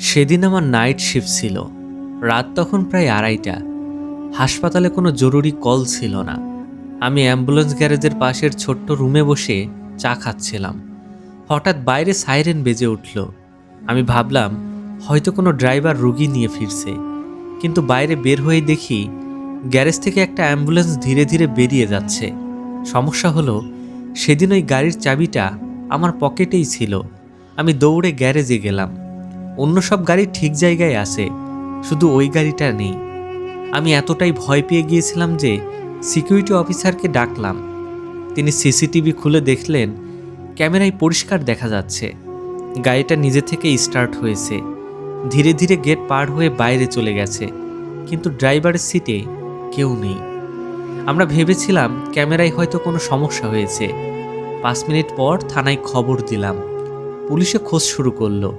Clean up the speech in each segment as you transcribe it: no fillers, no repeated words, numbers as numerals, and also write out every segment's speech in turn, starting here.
সেদিন আমার night shift ছিল। রাত তখন প্রায় 2:30টা। হাসপাতালে কোনো জরুরি কল ছিল না। আমি অ্যাম্বুলেন্স গ্যারেজের পাশের ছোট্ট রুমে বসে চা খাচ্ছিলাম। হঠাৎ বাইরে সাইরেন বেজে উঠল। আমি ভাবলাম হয়তো কোনো ড্রাইভার রুগী নিয়ে ফিরছে, কিন্তু বাইরে বের হয়ে দেখি গ্যারেজ থেকে একটা অ্যাম্বুলেন্স ধীরে ধীরে বেরিয়ে যাচ্ছে। সমস্যা হলো, সেদিন ওই গাড়ির চাবিটা আমার পকেটেই ছিল। আমি দৌড়ে গ্যারেজে গেলাম। অন্য সব গাড়ি ঠিক জায়গায় আছে, শুধু ওই গাড়িটা নেই। আমি এতটাই ভয় পেয়ে গিয়েছিলাম যে সিকিউরিটি অফিসারকে ডাকলাম। তিনি সিসিটিভি খুলে দেখলেন, ক্যামেরায় পরিষ্কার দেখা যাচ্ছে গাড়িটা নিজে থেকে স্টার্ট হয়েছে, ধীরে ধীরে গেট পার হয়ে বাইরে চলে গেছে, কিন্তু ড্রাইভারের সিটে কেউ নেই। আমরা ভেবেছিলাম ক্যামেরায় হয়তো কোনো সমস্যা হয়েছে। 5 মিনিট পর থানায় খবর দিলাম। পুলিশে খোঁজ শুরু করলো।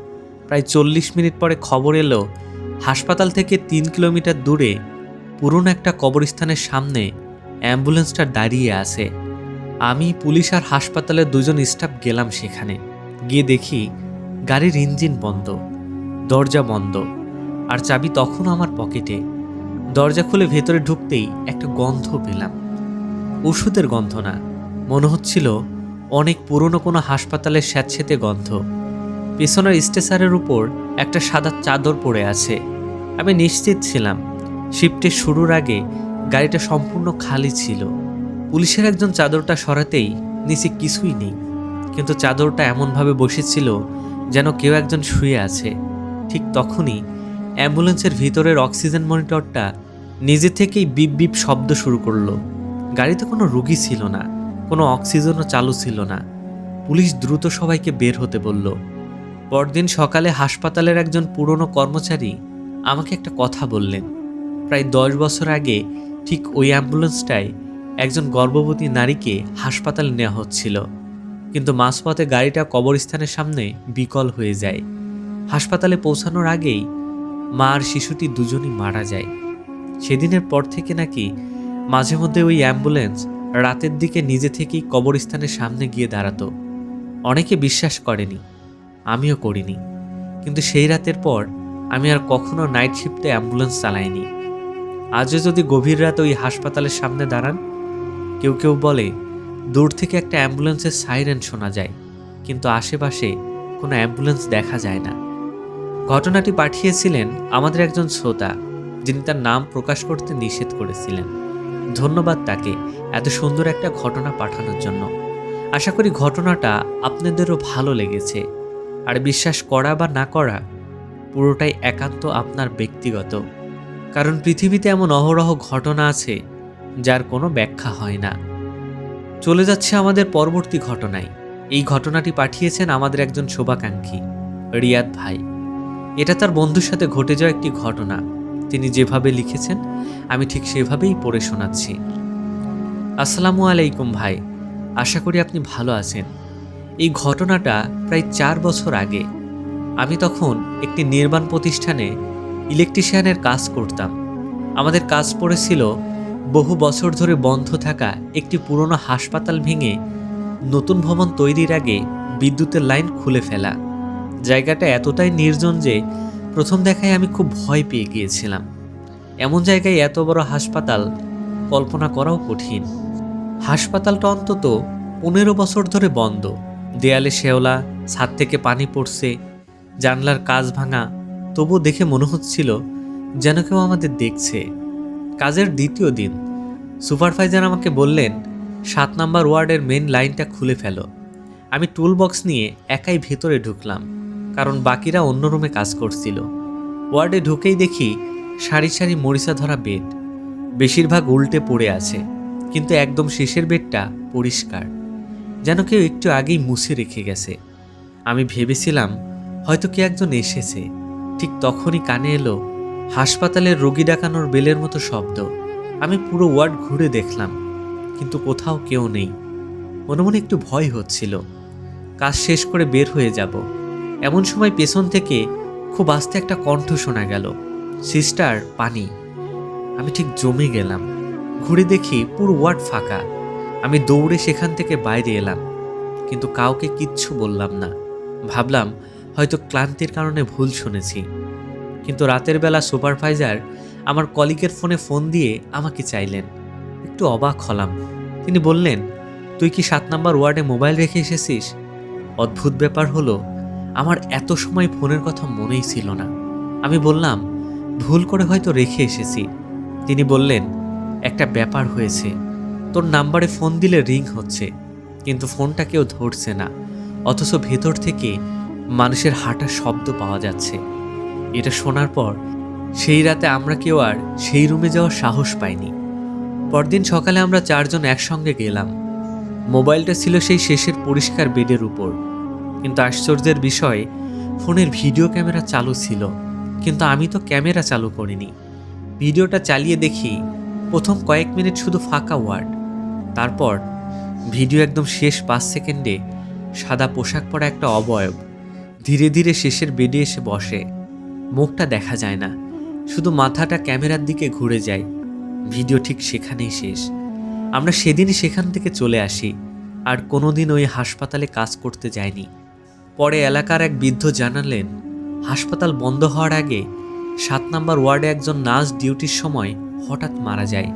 প্রায় 40 মিনিট পরে খবর এলো, হাসপাতাল থেকে 3 কিলোমিটার দূরে পুরনো একটা কবরস্থানের সামনে অ্যাম্বুলেন্সটা দাঁড়িয়ে আছে। আমি, পুলিশ আর হাসপাতালের 2জন স্টাফ গেলাম সেখানে। গিয়ে দেখি গাড়ির ইঞ্জিন বন্ধ, দরজা বন্ধ, আর চাবি তখনও আমার পকেটে। দরজা খুলে ভেতরে ঢুকতেই একটা গন্ধ পেলাম। ওষুধের গন্ধ না, মনে হচ্ছিল অনেক পুরনো কোনো হাসপাতালের স্যাঁতসেঁতে গন্ধ। পেছনের স্ট্রেচারের উপর একটা সাদা চাদর পড়ে আছে। আমি নিশ্চিত ছিলাম শিফটের শুরুর আগে গাড়িটা সম্পূর্ণ খালি ছিল। পুলিশের একজন চাদরটা সরাতেই নিচে কিছুই নেই, কিন্তু চাদরটা এমনভাবে বসেছিল যেন কেউ একজন শুয়ে আছে। ঠিক তখনই অ্যাম্বুলেন্সের ভিতরের অক্সিজেন মনিটরটা নিজে থেকেই বিপ বিপ শব্দ শুরু করলো। গাড়িতে কোনো রুগী ছিল না, কোনো অক্সিজেনও চালু ছিল না। পুলিশ দ্রুত সবাইকে বের হতে বলল। পরদিন সকালে হাসপাতালের একজন পুরনো কর্মচারী আমাকে একটা কথা বললেন। প্রায় 10 বছর আগে ঠিক ওই অ্যাম্বুলেন্সটায় একজন গর্ভবতী নারীকে হাসপাতালে নেওয়া হচ্ছিল, কিন্তু মাঝপথে গাড়িটা কবরস্থানের সামনে বিকল হয়ে যায়। হাসপাতালে পৌঁছানোর আগেই মা আর শিশুটি দুজনই মারা যায়। সেদিনের পর থেকে নাকি মাঝে মধ্যে ওই অ্যাম্বুলেন্স রাতের দিকে নিজে থেকেই কবরস্থানের সামনে গিয়ে দাঁড়াতো। অনেকে বিশ্বাস করেনি, আমিও করিনি, কিন্তু সেই রাতের পর আমি আর কখনো নাইট শিফটে অ্যাম্বুলেন্স চালাইনি। আজও যদি গভীর রাতে ওই হাসপাতালের সামনে দাঁড়ান, কেউ কেউ বলে দূর থেকে একটা অ্যাম্বুলেন্সের সাইরেন শোনা যায়, কিন্তু আশেপাশে কোনো অ্যাম্বুলেন্স দেখা যায় না। ঘটনাটি পাঠিয়েছিলেন আমাদের একজন শ্রোতা, যিনি তার নাম প্রকাশ করতে নিষেধ করেছিলেন। ধন্যবাদ তাকে এত সুন্দর একটা ঘটনা পাঠানোর জন্য। আশা করি ঘটনাটা আপনাদেরও ভালো লেগেছে। আর বিশ্বাস করা বা না করা পুরোটাই একান্ত আপনার ব্যক্তিগত, কারণ পৃথিবীতে এমন অহরহ ঘটনা আছে যার কোনো ব্যাখ্যা হয় না। চলে যাচ্ছে আমাদের পরবর্তী ঘটনায়। এই ঘটনাটি পাঠিয়েছেন আমাদের একজন শুভাকাঙ্ক্ষী, রিয়াদ ভাই। এটা তার বন্ধুর সাথে ঘটে যাওয়া একটি ঘটনা। তিনি যেভাবে লিখেছেন আমি ঠিক সেভাবেই পড়ে শোনাচ্ছি। আসসালামু আলাইকুম ভাই, আশা করি আপনি ভালো আছেন। এই ঘটনাটা প্রায় 4 বছর আগে। আমি তখন একটি নির্মাণ প্রতিষ্ঠানে ইলেকট্রিশিয়ানের কাজ করতাম। আমাদের কাজ পড়েছিল বহু বছর ধরে বন্ধ থাকা একটি পুরনো হাসপাতাল ভেঙে নতুন ভবন তৈরির আগে বিদ্যুতের লাইন খুলে ফেলা। জায়গাটা এতটাই নির্জন যে প্রথম দেখায় আমি খুব ভয় পেয়ে গিয়েছিলাম। এমন জায়গায় এত বড় হাসপাতাল কল্পনা করাও কঠিন। হাসপাতালটা অন্তত 15 বছর ধরে বন্ধ। দেয়ালে শেওলা, ছাদ থেকে পানি পড়ছে, জানলার কাচ ভাঙা। তবু দেখে মনে হচ্ছিল যেন কেউ আমাদের দেখছে। কাজের দ্বিতীয় দিন সুপারভাইজার আমাকে বললেন, 7 নম্বর ওয়ার্ডের মেন লাইনটা খুলে ফেলো। আমি টুল বক্স নিয়ে একাই ভেতরে ঢুকলাম, কারণ বাকিরা অন্য রুমে কাজ করছিল। ওয়ার্ডে ঢুকেই দেখি সারি সারি মরিচা ধরা বেড। বেশিরভাগ উল্টে পড়ে আছে, কিন্তু একদম শেষের বেডটা পরিষ্কার, যেন কেউ একটু আগেই মুছে রেখে গেছে। আমি ভেবেছিলাম হয়তো কে একজন এসেছে। ঠিক তখনই কানে এলো হাসপাতালের রোগী ডাকানোর বেলের মতো শব্দ। আমি পুরো ওয়ার্ড ঘুরে দেখলাম, কিন্তু কোথাও কেউ নেই। মনে মনে একটু ভয় হচ্ছিল। কাজ শেষ করে বের হয়ে যাব, এমন সময় পেছন থেকে খুব আস্তে একটা কণ্ঠ শোনা গেল, সিস্টার, পানি। আমি ঠিক জমে গেলাম। ঘুরে দেখি পুরো ওয়ার্ড ফাঁকা। আমি দৌড়ে সেখান থেকে বাইরে এলাম, কিন্তু কাউকে কিচ্ছু বললাম না। ভাবলাম হয়তো ক্লান্তির কারণে ভুল শুনেছি। কিন্তু রাতের বেলা সুপারভাইজার আমার কলিগের ফোন দিয়ে আমাকে চাইলেন। একটু অবাক হলাম। তিনি বললেন, তুই কি 7 নম্বর ওয়ার্ডে মোবাইল রেখে এসেছিস? অদ্ভুত ব্যাপার হলো, আমার এত সময় ফোনের কথা মনেই ছিল না। আমি বললাম, ভুল করে হয়তো রেখে এসেছি। তিনি বললেন, একটা ব্যাপার হয়েছে, তোর নাম্বারে ফোন দিলে রিং হচ্ছে, কিন্তু ফোনটা কেউ ধরছে না, অথচ ভেতর থেকে মানুষের হাঁটার শব্দ পাওয়া যাচ্ছে। এটা শোনার পর সেই রাতে আমরা কেউ আর সেই রুমে যাওয়ার সাহস পাইনি। পরদিন সকালে আমরা 4 জন একসঙ্গে গেলাম। মোবাইলটা ছিল সেই শেষের পরিষ্কার বেডের উপর, কিন্তু আশ্চর্যের বিষয়, ফোনের ভিডিও ক্যামেরা চালু ছিল, কিন্তু আমি তো ক্যামেরা চালু করিনি। ভিডিওটা চালিয়ে দেখি প্রথম কয়েক মিনিট শুধু ফাঁকা ওয়ার্ড, তারপর ভিডিও একদম শেষ 5 সেকেন্ডে সাদা পোশাক পরা একটা অবয়ব ধীরে ধীরে শেষের বেডে এসে বসে। মুখটা দেখা যায় না, শুধু মাথাটা ক্যামেরার দিকে ঘুরে যায়। ভিডিও ঠিক সেখানেই শেষ। আমরা সেদিনই সেখান থেকে চলে আসি, আর কোনোদিন ওই হাসপাতালে কাজ করতে যাইনি। পরে এলাকার এক বৃদ্ধ জানালেন, হাসপাতাল বন্ধ হওয়ার আগে 7 নম্বর ওয়ার্ডে একজন নার্স ডিউটির সময় হঠাৎ মারা যায়।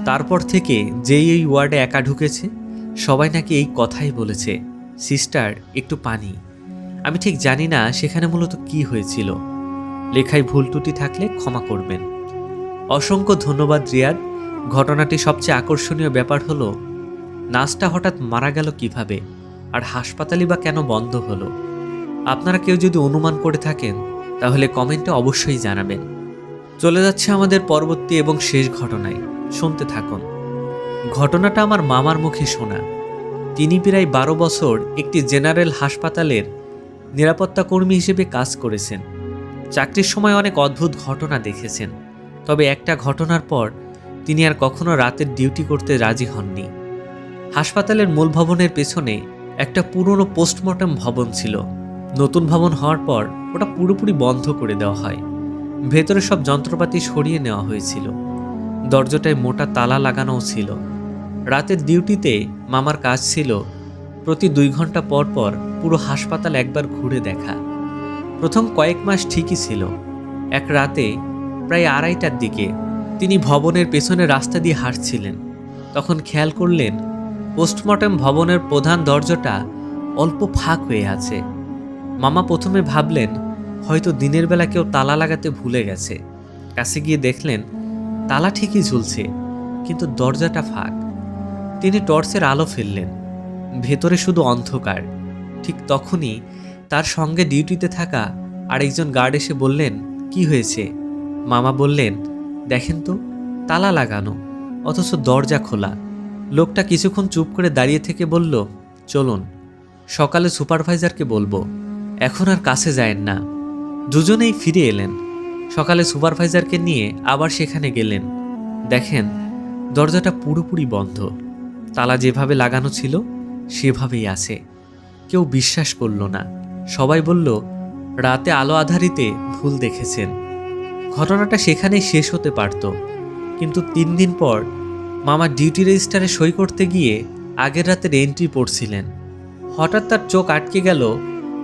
তারপর থেকে যেই এই ওয়ার্ডে একা ঢুকেছে, সবাই নাকি এই কথাই বলেছে, সিস্টার একটু পানি। আমি ঠিক জানি না সেখানে মূলত কি হয়েছিল। লেখায় ভুল ত্রুটি থাকলে ক্ষমা করবেন। অসংখ্য ধন্যবাদ রিয়াদ। ঘটনাটি সবচেয়ে আকর্ষণীয় ব্যাপার হলো, নার্সটা হঠাৎ মারা গেল কিভাবে, আর হাসপাতালই বা কেন বন্ধ হলো? আপনারা কেউ যদি অনুমান করে থাকেন তাহলে কমেন্টে অবশ্যই জানাবেন। চলে যাচ্ছে আমাদের পরবর্তী এবং শেষ ঘটনায়, শুনতে থাকুন। ঘটনাটা আমার মামার মুখে শোনা। তিনি প্রায় 12 বছর একটি জেনারেল হাসপাতালের নিরাপত্তা কর্মী হিসেবে কাজ করেছেন। চাকরির সময় অনেক অদ্ভুত ঘটনা দেখেছেন, তবে একটা ঘটনার পর তিনি আর কখনো রাতের ডিউটি করতে রাজি হননি। হাসপাতালের মূল ভবনের পেছনে একটা পুরনো পোস্টমর্টম ভবন ছিল। নতুন ভবন হওয়ার পর ওটা পুরোপুরি বন্ধ করে দেওয়া হয়। ভেতরে সব যন্ত্রপাতি সরিয়ে নেওয়া হয়েছিল। দরজাটায় মোটা তালা লাগানোও ছিল। রাতের ডিউটিতে মামার কাজ ছিল প্রতি 2 ঘন্টা পর পর পুরো হাসপাতাল একবার ঘুরে দেখা। প্রথম কয়েক মাস ঠিকই ছিল। এক রাতে প্রায় 2:30টার দিকে তিনি ভবনের পেছনে রাস্তা দিয়ে হাঁটছিলেন। তখন খেয়াল করলেন পোস্টমর্টম ভবনের প্রধান দরজাটা অল্প ফাঁক হয়ে আছে। মামা প্রথমে ভাবলেন হয়তো দিনের বেলা কেউ তালা লাগাতে ভুলে গেছে। কাছে গিয়ে দেখলেন তালা ঠিকই ঝুলছে, কিন্তু দরজাটা ফাঁক। তিনি টর্চের আলো ফেললেন। ভেতরে শুধু অন্ধকার। ঠিক তখনই তার সঙ্গে ডিউটিতে থাকা আরেকজন গার্ড এসে বললেন, কি হয়েছে? মামা বললেন, দেখেন তো, তালা লাগানো, অথচ দরজা খোলা। লোকটা কিছুক্ষণ চুপ করে দাঁড়িয়ে থেকে বলল, চলুন, সকালে সুপারভাইজারকে বলবো, এখন আর কাছে যায়েন না। দুজনেই ফিরে এলেন। সকালে সুপারভাইজারকে নিয়ে আবার সেখানে গেলেন। দেখেন দরজাটা পুরোপুরি বন্ধ, তালা যেভাবে লাগানো ছিল সেভাবেই আছে। কেউ বিশ্বাস করল না। সবাই বলল রাতে আলো আধারিতে ভুল দেখেছেন। ঘটনাটা সেখানেই শেষ হতে পারত, কিন্তু 3 দিন পর মামা ডিউটি রেজিস্টারে সই করতে গিয়ে আগের রাতের এন্ট্রি পড়ছিলেন। হঠাৎ তার চোখ আটকে গেল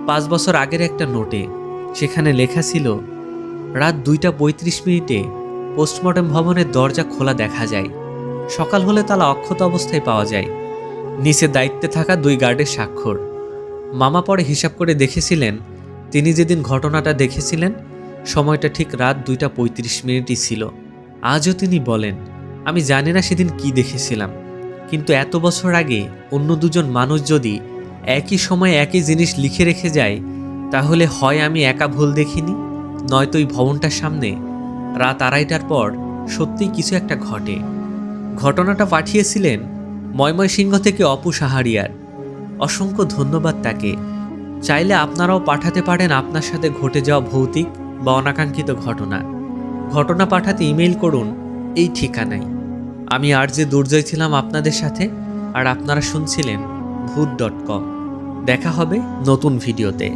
5 বছর আগের একটা নোটে। সেখানে লেখা ছিল, রাত 2:35 পোস্টমর্টম ভবনের দরজা খোলা দেখা যায়। সকাল হলে তালা অক্ষত অবস্থায় পাওয়া যায়। নিচে দায়িত্বে থাকা 2 গার্ডের স্বাক্ষর। মামা পরে হিসাব করে দেখেছিলেন তিনি যেদিন ঘটনাটা দেখেছিলেন সময়টা ঠিক রাত 2:35 ছিল। আজও তিনি বলেন, আমি জানি না সেদিন কি দেখেছিলাম, কিন্তু এত বছর আগে অন্য 2 জন মানুষ যদি একই সময়ে একই জিনিস লিখে রেখে যায়, তাহলে হয় আমি একা ভুল দেখিনি, নয়তো ওই ভবনটার সামনে রাত 2:30টার পর সত্যিই কিছু একটা ঘটে। ঘটনাটা পাঠিয়েছিলেন ময়মনসিংহ থেকে অপু সাহারিয়ার। অসংখ্য ধন্যবাদ তাকে। চাইলে আপনারাও পাঠাতে পারেন আপনার সাথে ঘটে যাওয়া ভৌতিক বা অনাকাঙ্ক্ষিত ঘটনা পাঠাতে ইমেল করুন এই ঠিকানায়। আমি RJ দুর্জয় ছিলাম আপনাদের সাথে, আর আপনারা শুনছিলেন ভূত.com। দেখা হবে নতুন ভিডিওতে।